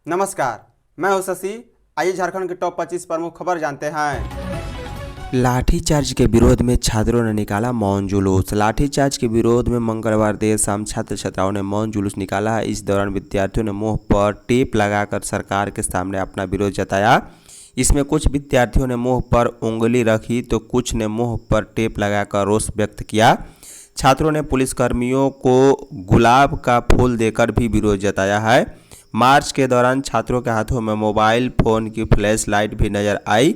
नमस्कार, मैं हूं शशि। आइए झारखंड की टॉप 25 प्रमुख खबर जानते हैं। लाठीचार्ज के विरोध में छात्रों ने निकाला मौन जुलूस। लाठीचार्ज के विरोध में मंगलवार देर शाम छात्र छात्राओं ने मौन जुलूस निकाला है। इस दौरान विद्यार्थियों ने मुंह पर टेप लगाकर सरकार के सामने अपना विरोध जताया। इसमें कुछ विद्यार्थियों ने मुंह पर उंगली रखी तो कुछ ने मुंह पर टेप लगाकर रोष व्यक्त किया। छात्रों ने पुलिसकर्मियों को गुलाब का फूल देकर भी विरोध जताया है। मार्च के दौरान छात्रों के हाथों में मोबाइल फोन की फ्लैश लाइट भी नजर आई।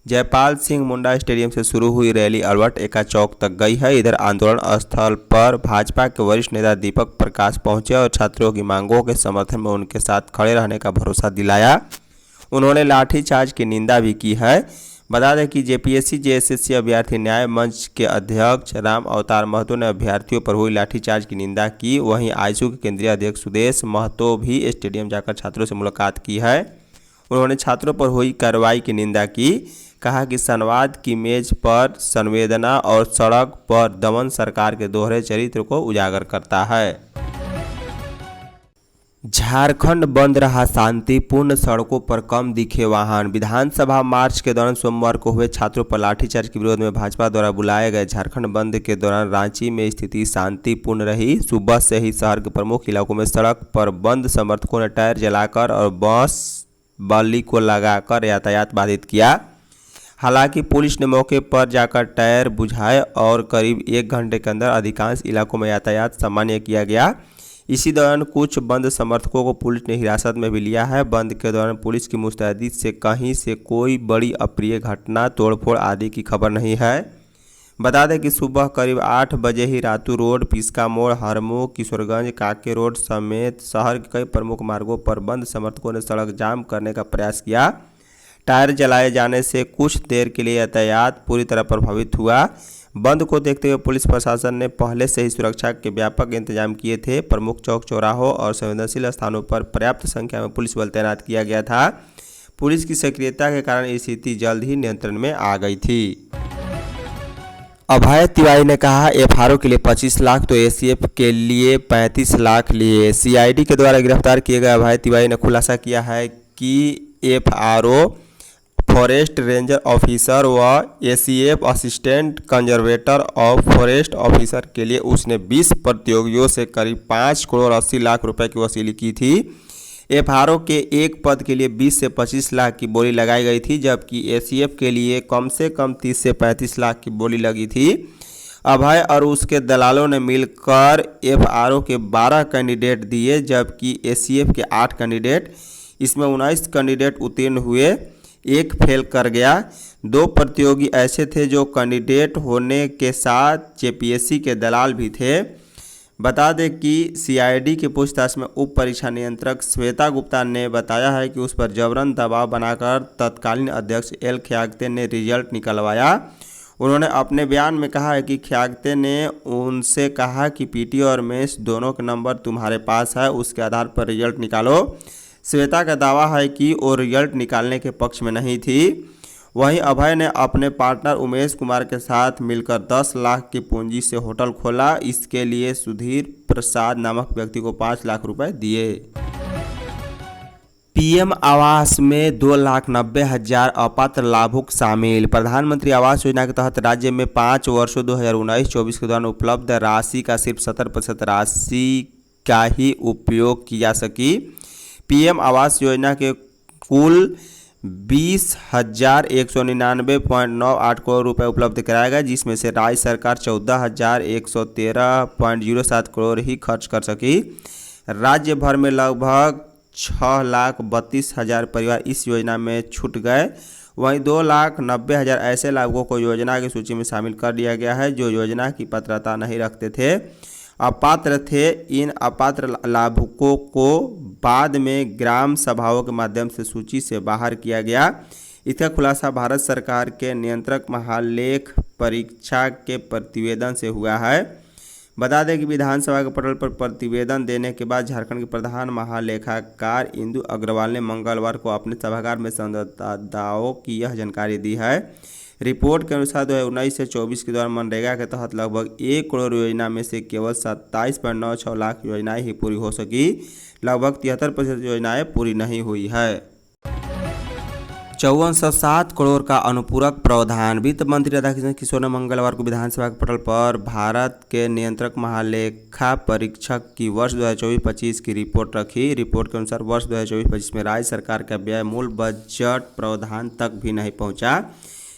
जयपाल सिंह मुंडा स्टेडियम से शुरू हुई रैली अल्बर्ट एक्का चौक तक गई है। इधर आंदोलन स्थल पर भाजपा के वरिष्ठ नेता दीपक प्रकाश पहुंचे और छात्रों की मांगों के समर्थन में उनके साथ खड़े रहने का भरोसा दिलाया। उन्होंने लाठीचार्ज की निंदा भी की है। बता दें कि जेपीएससी जेएसएससी अभ्यर्थी न्याय मंच के अध्यक्ष राम अवतार महतो ने अभ्यर्थियों पर हुई लाठीचार्ज की निंदा की। वहीं आजसू के केंद्रीय अध्यक्ष सुदेश महतो भी स्टेडियम जाकर छात्रों से मुलाकात की है। उन्होंने छात्रों पर हुई कार्रवाई की निंदा की। कहा कि संवाद की मेज पर संवेदना और सड़क पर दमन सरकार के दोहरे चरित्र को उजागर करता है। झारखंड बंद रहा शांतिपूर्ण, सड़कों पर कम दिखे वाहन। विधानसभा मार्च के दौरान सोमवार को हुए छात्रों पर लाठीचार्ज के विरोध में भाजपा द्वारा बुलाए गए झारखंड बंद के दौरान रांची में स्थिति शांतिपूर्ण रही। सुबह से ही शहर के प्रमुख इलाकों में सड़क पर बंद समर्थकों ने टायर जलाकर और बस बल्ली को लगाकर यातायात बाधित किया। हालांकि पुलिस ने मौके पर जाकर टायर बुझाए और करीब 1 घंटे के अंदर अधिकांश इलाकों में यातायात सामान्य किया गया। इसी दौरान कुछ बंद समर्थकों को पुलिस ने हिरासत में भी लिया है। बंद के दौरान पुलिस की मुस्तैदी से कहीं से कोई बड़ी अप्रिय घटना, तोड़फोड़ आदि की खबर नहीं है। बता दें कि सुबह करीब 8 बजे ही रातू रोड, पिस्का मोड़, हरमू, किशोरगंज, काके रोड समेत शहर के कई प्रमुख मार्गों पर बंद समर्थकों ने सड़क जाम करने का प्रयास किया। टायर जलाए जाने से कुछ देर के लिए यातायात पूरी तरह प्रभावित हुआ। बंद को देखते हुए पुलिस प्रशासन ने पहले से ही सुरक्षा के व्यापक इंतजाम किए थे। प्रमुख चौक चौराहों और संवेदनशील स्थानों पर पर्याप्त संख्या में पुलिस बल तैनात किया गया था। पुलिस की सक्रियता के कारण स्थिति जल्द ही नियंत्रण में आ गई थी। अभय तिवारी ने कहा एफआरओ के लिए 25 लाख तो एसीएफ के लिए 35 लाख लिए। सीआईडी के द्वारा गिरफ्तार किए गए अभय तिवारी ने खुलासा किया है कि एफआरओ, फॉरेस्ट रेंजर ऑफिसर व ACF assistant conservator of forest officer के लिए उसने 20 प्रतियोगियों से करीब 5 करोड़ 80 लाख रुपए की वसूली की थी। एफआरओ के एक पद के लिए 20 से 25 लाख की बोली लगाई गई थी, जबकि एसीएफ के लिए कम से कम 30 से 35 लाख की बोली लगी थी। अभय और उसके दलालों ने मिलकर एफआरओ के 12 कैंडिडेट दिए, जबकि एसीएफ के 8 कैंडिडेट। इसमें 19 कैंडिडेट उत्तीर्ण हुए, एक फेल कर गया। 2 प्रतियोगी ऐसे थे जो कैंडिडेट होने के साथ जेपीएससी के दलाल भी थे। बता दें कि सीआईडी की पूछताछ में उप परीक्षा नियंत्रक श्वेता गुप्ता ने बताया है कि उस पर जबरन दबाव बनाकर तत्कालीन अध्यक्ष एल ख्यागते ने रिजल्ट निकलवाया। उन्होंने अपने बयान में कहा है कि ख्यागते ने उनसे कहा कि पीटी और मेंस दोनों के नंबर तुम्हारे पास है, उसके आधार पर रिजल्ट निकालो। श्वेता का दावा है कि वो रिजल्ट निकालने के पक्ष में नहीं थी। वहीं अभय ने अपने पार्टनर उमेश कुमार के साथ मिलकर 10 लाख की पूंजी से होटल खोला। इसके लिए सुधीर प्रसाद नामक व्यक्ति को 5 लाख रुपए दिए। पीएम आवास में 2,90,000 अपात्र लाभुक शामिल। प्रधानमंत्री आवास योजना के तहत राज्य में 5 वर्षों 2019-24 के दौरान उपलब्ध राशि का सिर्फ 70% राशि का ही उपयोग की जा सकी। पीएम आवास योजना के कुल 20,199.98 करोड़ रुपए उपलब्ध कराया गया, जिसमें से राज्य सरकार 14,113.07 करोड़ ही खर्च कर सकी। राज्य भर में लगभग 6,32,000 परिवार इस योजना में छूट गए। वहीं 2,90,000 ऐसे लाभुकों को योजना की सूची में शामिल कर दिया गया है जो योजना की पात्रता नहीं रखते थे, अपात्र थे। इन अपात्र लाभुकों को बाद में ग्राम सभाओं के माध्यम से सूची से बाहर किया गया। इसका खुलासा भारत सरकार के नियंत्रक महालेख परीक्षा के प्रतिवेदन से हुआ है। बता दें कि विधानसभा के पटल पर प्रतिवेदन देने के बाद झारखंड के प्रधान महालेखाकार इंदु अग्रवाल ने मंगलवार को अपने सभागार में संवाददाताओं की यह जानकारी दी है। रिपोर्ट के अनुसार 2019 से 24 के दौरान मनरेगा के तहत लगभग 1 करोड़ योजना में से केवल 27.96 लाख योजनाएं ही पूरी हो सकी। लगभग 73% योजनाएं पूरी नहीं हुई है। 5407 करोड़ का अनुपूरक प्रावधान। वित्त मंत्री राधाकृष्ण किशोर ने मंगलवार को विधानसभा के पटल पर भारत के नियंत्रक महालेखा परीक्षक की वर्ष 2024-25 की रिपोर्ट रखी। रिपोर्ट के अनुसार वर्ष 2024-25 में राज्य सरकार का व्यय मूल बजट प्रावधान तक भी नहीं पहुंचा।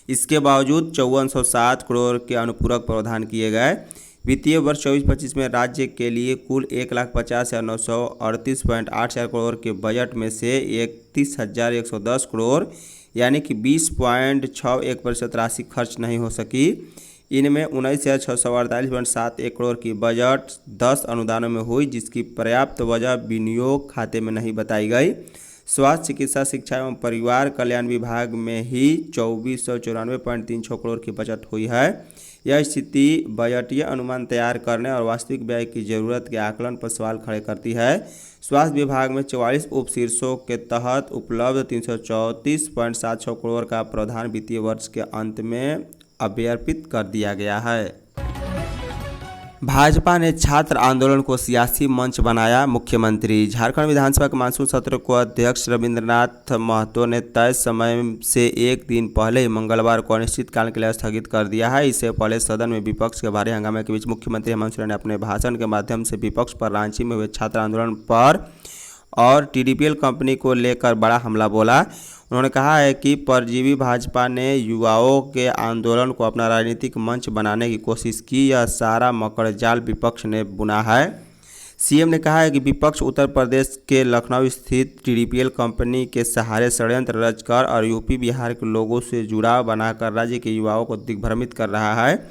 इसके बावजूद 5407 करोड़ के अनुपूरक प्रावधान किए गए। वित्तीय वर्ष 24-25 में राज्य के लिए कुल 1,50,938.84 करोड़ के बजट में से 31,110 करोड़ यानी कि 20.61% राशि खर्च नहीं हो सकी। इनमें 19,648.71 करोड़ की बजट 10 अनुदानों में हुई, जिसकी पर्याप्त वजह विनियोग खाते में नहीं बताई गई। स्वास्थ्य, चिकित्सा, शिक्षा एवं परिवार कल्याण विभाग में ही 2494.36 करोड़ की बचत हुई है। यह स्थिति बजटीय अनुमान तैयार करने और वास्तविक व्यय की जरूरत के आकलन पर सवाल खड़े करती है। स्वास्थ्य विभाग में 44 उपशीर्षों के तहत उपलब्ध 334.76 करोड़ का प्रावधान वित्तीय वर्ष के अंत में अभ्यर्पित कर दिया गया है। भाजपा ने छात्र आंदोलन को सियासी मंच बनाया। मुख्यमंत्री। झारखंड विधानसभा के मानसून सत्र को अध्यक्ष रविंद्रनाथ महतो ने तय समय से एक दिन पहले ही मंगलवार को अनिश्चितकाल के लिए स्थगित कर दिया है। इससे पहले सदन में विपक्ष के भारी हंगामे के बीच मुख्यमंत्री हेमंत सोरेन ने अपने भाषण के माध्यम से विपक्ष पर रांची में हुए छात्र आंदोलन पर और TDPL कंपनी को लेकर बड़ा हमला बोला। उन्होंने कहा है कि परजीवी भाजपा ने युवाओं के आंदोलन को अपना राजनीतिक मंच बनाने की कोशिश की। यह सारा मकड़जाल विपक्ष ने बुना है। CM ने कहा है कि विपक्ष उत्तर प्रदेश के लखनऊ स्थित TDPL कंपनी के सहारे षड्यंत्र रचकर और यूपी बिहार के लोगों से जुड़ाव बनाकर राज्य के युवाओं को दिग्भ्रमित कर रहा है।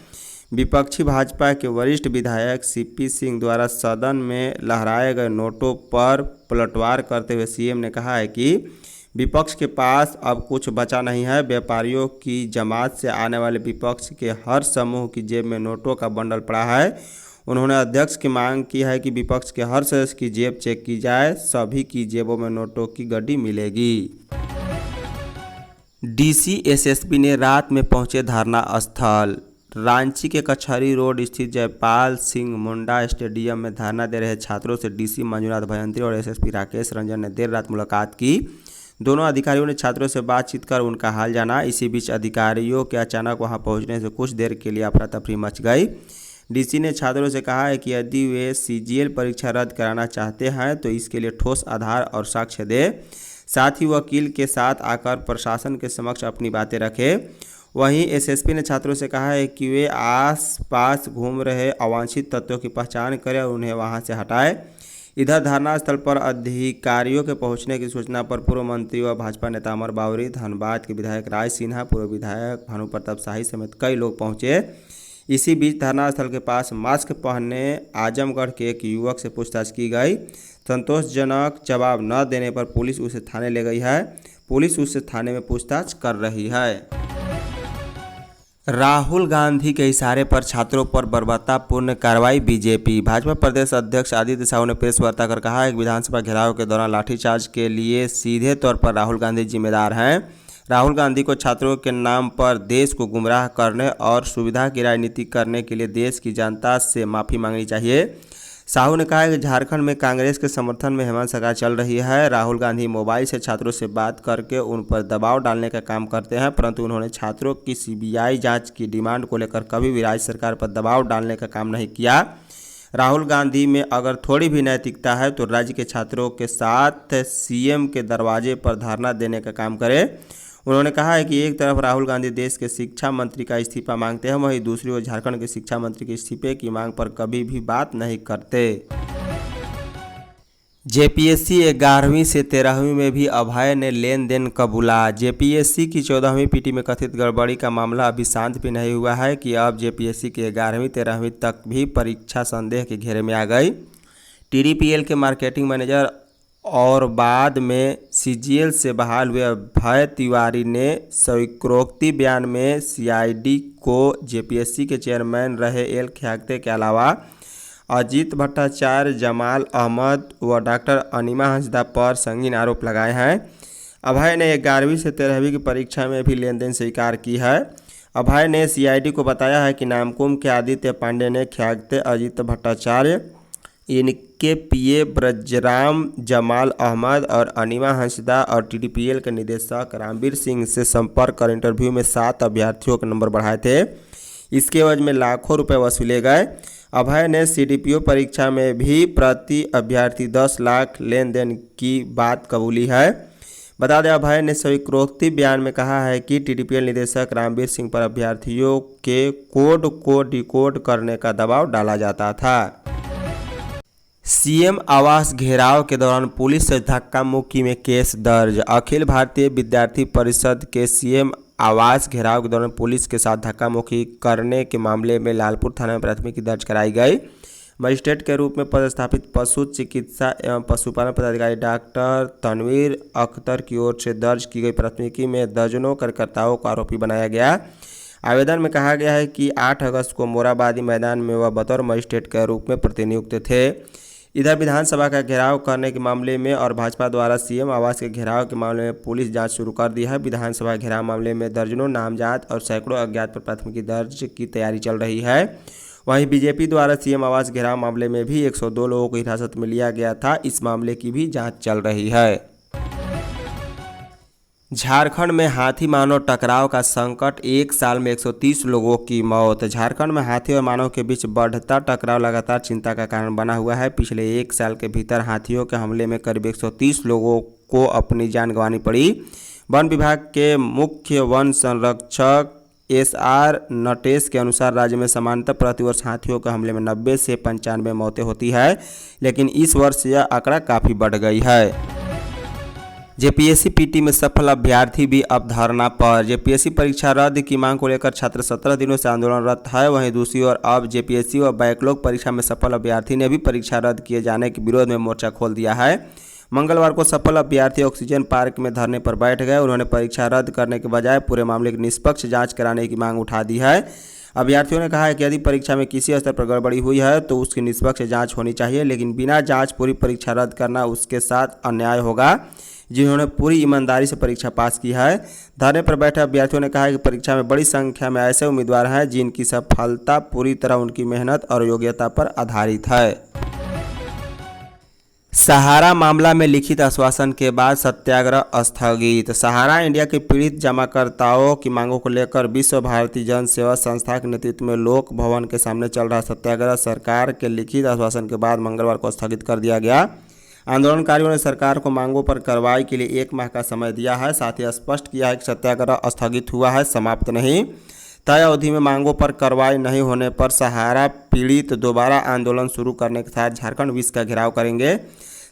विपक्षी भाजपा के वरिष्ठ विधायक CP सिंह द्वारा सदन में लहराए गए नोटों पर पलटवार करते हुए CM ने कहा है कि विपक्ष के पास अब कुछ बचा नहीं है। व्यापारियों की जमात से आने वाले विपक्ष के हर समूह की जेब में नोटों का बंडल पड़ा है। उन्होंने अध्यक्ष की मांग की है कि विपक्ष के हर सदस्य की जेब चेक की जाए, सभी की जेबों में नोटों की गड्डी मिलेगी। DC SSP ने रात में पहुंचे धरना स्थल। रांची के कचहरी रोड स्थित जयपाल सिंह मुंडा स्टेडियम में धरना दे रहे छात्रों से DC मंजुनाथ भयंत्री और SSP राकेश रंजन ने देर रात मुलाकात की। दोनों अधिकारियों ने छात्रों से बातचीत कर उनका हाल जाना। इसी बीच अधिकारियों के अचानक वहां पहुंचने से कुछ देर के लिए अफरा तफरी मच गई। DC ने छात्रों से कहा है कि यदि वे CGL परीक्षा रद्द कराना चाहते हैं तो इसके लिए ठोस आधार और साक्ष्य दे, साथ ही वकील के साथ आकर प्रशासन के समक्ष अपनी बातें रखे। वहीं SSP ने छात्रों से कहा है कि वे आस पास घूम रहे अवांछित तत्वों की पहचान करें और उन्हें वहां से हटाएं। इधर धरना स्थल पर अधिकारियों के पहुंचने की सूचना पर पूर्व मंत्री व भाजपा नेता अमर बावरी, धनबाद के विधायक राय सिन्हा, पूर्व विधायक भानु प्रताप शाही समेत कई लोग पहुंचे। इसी बीच धरना स्थल के पास मास्क पहने आजमगढ़ के एक युवक से पूछताछ की गई। संतोषजनक जवाब न देने पर पुलिस उसे थाने ले गई है। पुलिस उससे थाने में पूछताछ कर रही है। राहुल गांधी के इशारे पर छात्रों पर बर्बरतापूर्ण कार्रवाई। बीजेपी। भाजपा प्रदेश अध्यक्ष आदित्य साहू ने प्रेस वार्ता कर कहा है कि विधानसभा घेराव के दौरान लाठीचार्ज के लिए सीधे तौर पर राहुल गांधी जिम्मेदार हैं। राहुल गांधी को छात्रों के नाम पर देश को गुमराह करने और सुविधा की राजनीति करने के लिए देश की जनता से माफ़ी मांगनी चाहिए। साहू ने कहा है कि झारखंड में कांग्रेस के समर्थन में हेमंत सरकार चल रही है। राहुल गांधी मोबाइल से छात्रों से बात करके उन पर दबाव डालने का काम करते हैं, परंतु उन्होंने छात्रों की CBI जांच की डिमांड को लेकर कभी भी राज्य सरकार पर दबाव डालने का काम नहीं किया। राहुल गांधी में अगर थोड़ी भी नैतिकता है तो राज्य के छात्रों के साथ CM के दरवाजे पर धरना देने का काम करे। उन्होंने कहा है कि एक तरफ राहुल गांधी देश के शिक्षा मंत्री का इस्तीफा मांगते हैं, वहीं दूसरी ओर झारखंड के शिक्षा मंत्री के इस्तीफे की मांग पर कभी भी बात नहीं करते। JPSC 11वीं से 13वीं में भी अभय ने लेन देन कबूला। JPSC की 14वीं PT में कथित गड़बड़ी का मामला अभी शांत भी नहीं हुआ है कि अब JPSC की 11वीं 13वीं तक भी परीक्षा संदेह के घेरे में आ गई। TDPL के मार्केटिंग मैनेजर और बाद में CGL से बहाल हुए अभय तिवारी ने स्वीकारोक्ति बयान में CID को JPSC के चेयरमैन रहे एल ख्यागते के अलावा अजीत भट्टाचार्य, जमाल अहमद व डॉक्टर अनिमा हंसदा पर संगीन आरोप लगाए हैं। अभय ने 11वीं से 13वीं की परीक्षा में भी लेन देन स्वीकार की है। अभय ने सीआईडी को बताया है कि नामकुम के आदित्य पांडे ने ख्यागते अजित भट्टाचार्य, इनके पीए ब्रजराम, जमाल अहमद और अनिमा हंसदा और टीडीपीएल के निदेशक रामवीर सिंह से संपर्क कर इंटरव्यू में 7 अभ्यर्थियों के नंबर बढ़ाए थे। इसके एवज में लाखों रुपए वसूले गए। अभय ने सीडीपीओ परीक्षा में भी प्रति अभ्यर्थी 10 लाख लेन देन की बात कबूली है। बता दें, अभय ने स्वीकृति बयान में कहा है कि टीडीपीएल निदेशक रामवीर सिंह पर अभ्यर्थियों के कोड को डिकोड करने का दबाव डाला जाता था। सीएम आवास घेराव के दौरान पुलिस से धक्का मुक्की में केस दर्ज। अखिल भारतीय विद्यार्थी परिषद के सीएम आवास घेराव के दौरान पुलिस के साथ धक्का मुक्की करने के मामले में लालपुर थाना में प्राथमिकी दर्ज कराई गई। मजिस्ट्रेट के रूप में पदस्थापित पशु चिकित्सा एवं पशुपालन पदाधिकारी डॉक्टर तनवीर अख्तर की ओर से दर्ज की गई प्राथमिकी में दर्जनों कार्यकर्ताओं को आरोपी बनाया गया। आवेदन में कहा गया है कि 8 अगस्त को मोराबादी मैदान में वह बतौर मजिस्ट्रेट के रूप में प्रतिनियुक्त थे। इधर विधानसभा का घेराव करने के मामले में और भाजपा द्वारा सीएम आवास के घेराव के मामले में पुलिस जांच शुरू कर दी है। विधानसभा घेराव मामले में दर्जनों नामजद और सैकड़ों अज्ञात पर प्राथमिकी दर्ज की तैयारी चल रही है। वहीं बीजेपी द्वारा सीएम आवास घेराव मामले में भी 102 लोगों को हिरासत में लिया गया था। इस मामले की भी जांच चल रही है। झारखंड में हाथी मानव टकराव का संकट, 1 साल में 130 लोगों की मौत। झारखंड में हाथी और मानव के बीच बढ़ता टकराव लगातार चिंता का कारण बना हुआ है। पिछले 1 साल के भीतर हाथियों के हमले में करीब 130 लोगों को अपनी जान गंवानी पड़ी। वन विभाग के मुख्य वन संरक्षक SR नटेश के अनुसार राज्य में सामान्यतः प्रतिवर्ष हाथियों के हमले में 90 से 95 मौतें होती है, लेकिन इस वर्ष यह आंकड़ा काफ़ी बढ़ गई है। जेपीएससी पीटी में सफल अभ्यर्थी भी अब धरना पर। जेपीएससी परीक्षा रद्द की मांग को लेकर छात्र 17 दिनों से आंदोलनरत है। वहीं दूसरी ओर अब जेपीएससी और बैकलॉग परीक्षा में सफल अभ्यर्थी ने भी परीक्षा रद्द किए जाने के विरोध में मोर्चा खोल दिया है। मंगलवार को सफल अभ्यर्थी ऑक्सीजन पार्क में धरने पर बैठ गए। उन्होंने परीक्षा रद्द करने के बजाय पूरे मामले की निष्पक्ष जाँच कराने की मांग उठा दी है। अभ्यर्थियों ने कहा है कि यदि परीक्षा में किसी स्तर पर गड़बड़ी हुई है तो उसकी निष्पक्ष जाँच होनी चाहिए, लेकिन बिना जाँच पूरी परीक्षा रद्द करना उसके साथ अन्याय होगा जिन्होंने पूरी ईमानदारी से परीक्षा पास की है। धरने पर बैठे अभ्यर्थियों ने कहा है कि परीक्षा में बड़ी संख्या में ऐसे उम्मीदवार हैं जिनकी सफलता पूरी तरह उनकी मेहनत और योग्यता पर आधारित है। सहारा मामला में लिखित आश्वासन के बाद सत्याग्रह स्थगित। सहारा इंडिया के पीड़ित जमाकर्ताओं की मांगों को लेकर विश्व भारती जन सेवा संस्था के नेतृत्व में लोक भवन के सामने चल रहा सत्याग्रह सरकार के लिखित आश्वासन के बाद मंगलवार को स्थगित कर दिया गया। आंदोलनकारियों ने सरकार को मांगों पर कार्रवाई के लिए 1 माह का समय दिया है। साथ ही स्पष्ट किया है कि सत्याग्रह स्थगित हुआ है, समाप्त नहीं। तय अवधि में मांगों पर कार्रवाई नहीं होने पर सहारा पीड़ित दोबारा आंदोलन शुरू करने के साथ झारखंड विश्व का घेराव करेंगे।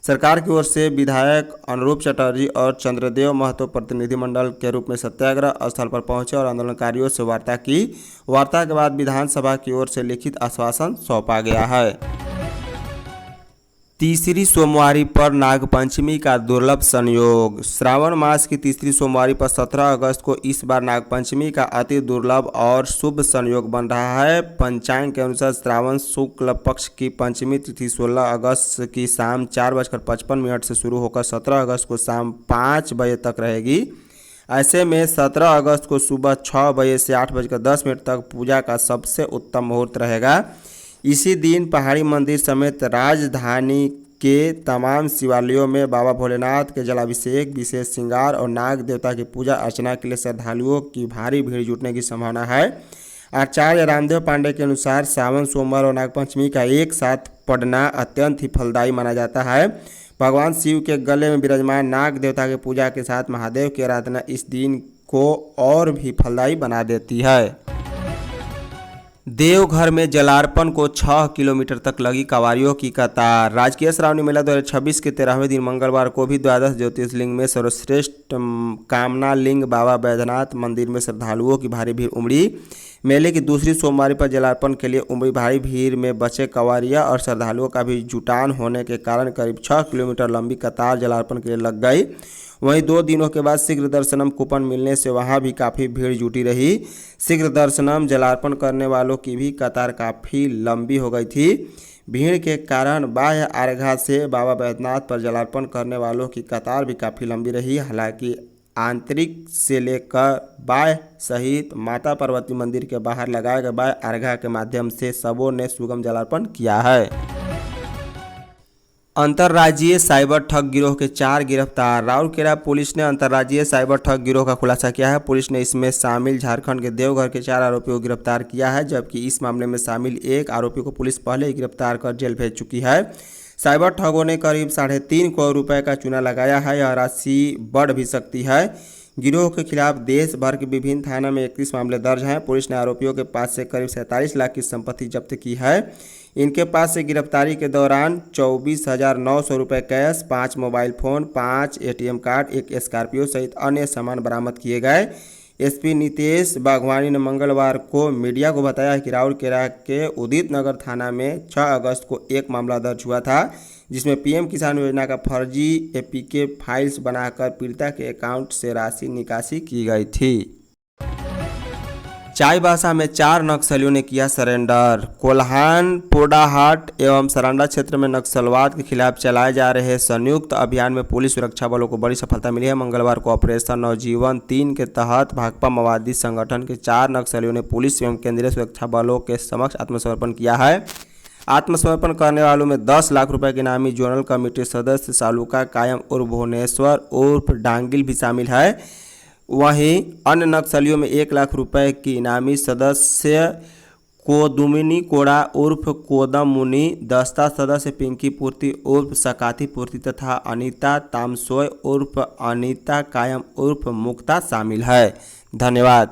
सरकार की ओर से विधायक अनुरूप चटर्जी और चंद्रदेव महतो प्रतिनिधिमंडल के रूप में सत्याग्रह स्थल पर पहुंचे और आंदोलनकारियों से वार्ता की। वार्ता के बाद विधानसभा की ओर से लिखित आश्वासन सौंपा गया है। तीसरी सोमवारी पर नागपंचमी का दुर्लभ संयोग। श्रावण मास की तीसरी सोमवारी पर 17 अगस्त को इस बार नागपंचमी का अति दुर्लभ और शुभ संयोग बन रहा है। पंचांग के अनुसार श्रावण शुक्ल पक्ष की पंचमी तिथि 16 अगस्त की शाम 4:55 से शुरू होकर 17 अगस्त को शाम 5 बजे तक रहेगी। ऐसे में 17 अगस्त को सुबह 6 बजे से 8:10 तक पूजा का सबसे उत्तम मुहूर्त रहेगा। इसी दिन पहाड़ी मंदिर समेत राजधानी के तमाम शिवालयों में बाबा भोलेनाथ के जलाभिषेक, विशेष श्रृंगार और नाग देवता की पूजा अर्चना के लिए श्रद्धालुओं की भारी भीड़ जुटने की संभावना है। आचार्य रामदेव पांडे के अनुसार सावन सोमवार और नागपंचमी का एक साथ पड़ना अत्यंत ही फलदायी माना जाता है। भगवान शिव के गले में विराजमान नाग देवता की पूजा के साथ महादेव की आराधना इस दिन को और भी फलदायी बना देती है। देवघर में जलार्पण को 6 किलोमीटर तक लगी कांवरियों की कतार। राजकीय श्रावणी मेला 2026 के 13वें दिन मंगलवार को भी द्वादश ज्योतिर्लिंग में सर्वश्रेष्ठ कामना लिंग बाबा बैद्यनाथ मंदिर में श्रद्धालुओं की भारी भीड़ उमड़ी। मेले की दूसरी सोमवारी पर जलार्पण के लिए उमड़ी भारी भीड़ में बचे कांवरिया और श्रद्धालुओं का भी जुटान होने के कारण करीब 6 किलोमीटर लंबी कतार जलार्पण के लिए लग गई। वहीं 2 दिनों के बाद शीघ्र दर्शनम कूपन मिलने से वहां भी काफ़ी भीड़ जुटी रही। शीघ्र दर्शनम जलार्पण करने वालों की भी कतार काफ़ी लंबी हो गई थी। भीड़ के कारण बाह्य अर्घा से बाबा बैद्यनाथ पर जलार्पण करने वालों की कतार भी काफ़ी लंबी रही। हालांकि आंतरिक से लेकर बाह्य सहित माता पार्वती मंदिर के बाहर लगाए गए बाह्य अर्घा के माध्यम से सबों ने सुगम जलार्पण किया है। अंतर्राज्यीय साइबर ठग गिरोह के 4 गिरफ्तार। राउरकेला पुलिस ने अंतर्राज्यीय साइबर ठग गिरोह का खुलासा किया है। पुलिस ने इसमें शामिल झारखंड के देवघर के 4 आरोपियों को गिरफ्तार किया है, जबकि इस मामले में शामिल एक आरोपी को पुलिस पहले ही गिरफ्तार कर जेल भेज चुकी है। साइबर ठगों ने करीब 3.5 करोड़ रुपए का चूना लगाया है। यह राशि बढ़ भी सकती है। गिरोह के खिलाफ देश भर के विभिन्न थाना में 31 मामले दर्ज हैं। पुलिस ने आरोपियों के पास से करीब 47 लाख की संपत्ति जब्त की है। इनके पास से गिरफ्तारी के दौरान 24,900 रुपये cash, 5 mobile phone, 5 ATM card, 1 Scorpio सहित अन्य सामान बरामद किए गए। एसपी नितेश बागवानी ने मंगलवार को मीडिया को बताया कि राउरकेला के उदित नगर थाना में 6 अगस्त को एक मामला दर्ज हुआ था, जिसमें PM किसान योजना का फर्जी APK फाइल्स बनाकर पीड़िता के अकाउंट से राशि निकासी की गई थी। चाईबासा में 4 नक्सलियों ने किया सरेंडर। कोल्हान, पोडाहाट एवं सरांडा क्षेत्र में नक्सलवाद के खिलाफ चलाए जा रहे संयुक्त अभियान में पुलिस सुरक्षा बलों को बड़ी सफलता मिली है। मंगलवार को ऑपरेशन नवजीवन 3 के तहत भाकपा माओवादी संगठन के 4 नक्सलियों ने पुलिस एवं केंद्रीय सुरक्षा बलों के समक्ष आत्मसमर्पण किया है। आत्मसमर्पण करने वालों में 10 लाख रुपए के इनामी जोनल कमेटी सदस्य सालुका कायम उर्फ भुवनेश्वर उर्फ डांगिल भी शामिल है। वहीं अन्य नक्सलियों में 1 लाख रुपए की इनामी सदस्य कोदुमिनी कोड़ा उर्फ कोदम मुनि, दस्ता सदस्य पिंकी पूर्ति उर्फ सकाती पूर्ति तथा अनीता तामसोय उर्फ अनीता कायम उर्फ मुक्ता शामिल है। धन्यवाद।